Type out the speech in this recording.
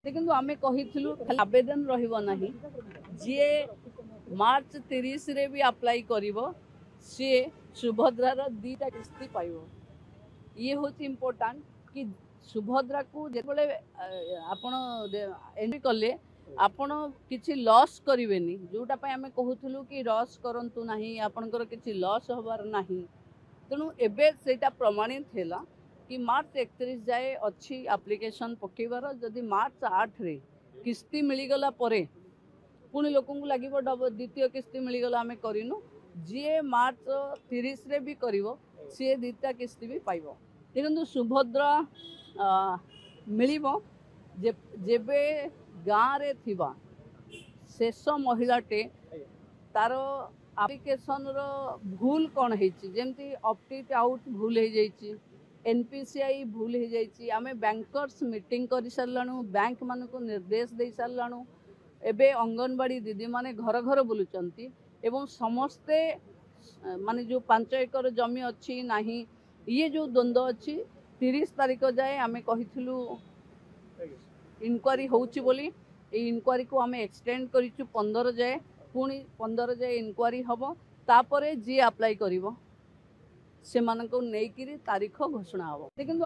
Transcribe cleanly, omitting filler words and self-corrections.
देखो आम कही आवेदन रही जी मार्च 30 रे भी अप्लाई कर सी सुभद्रार 2टा किस्ती पाइब। ये हूँ इम्पोर्टाट कि सुभद्रा को जो आपण एंट्री कले आपण किसी लॉस करेनि जोटा आम कहूँ कि लॉस करूँ ना आपणकर किसी लॉस हबार ना तेणु एबे सेटा प्रमाणित है कि मार्च 31 जाए अच्छी एप्लिकेशन पकेबार जदि मार्च 8 रे किस्ती मिलगला पुणी लोक लगे द्वितीय किस्ती मिलगला आम करूँ जी मार्च 30 रे भी कर सी 2टा किस्ती भी पाइब। देखो सुभद्रा मिल जेबे गाँव रे थिबा शेष महिलाटे तार एप्लिकेशन रो भूल कौन होमती ऑप्ट आउट भूल हो जाइए एनपीसीआई भूल हो जाइए आम बैंकर्स मीटिंग कर सारू बैंक मान को निर्देश दे सारू एबे अंगनवाड़ी दीदी माने घर घर बुलूचंती एवं समस्ते माने जो 5 एकर जमी अच्छी नहीं ये जो द्वंद्व अच्छी 30 तारीख जाए आम कहीलु इनक्वारी होउची बोली इनक्वारी को आम एक्सटेंड करूँ 15 जाए पुणी 15 जाए इनक्वारी हम तापर जी अप्लाई कर से मानको नेकिरी तारीख घोषणा हम। देखो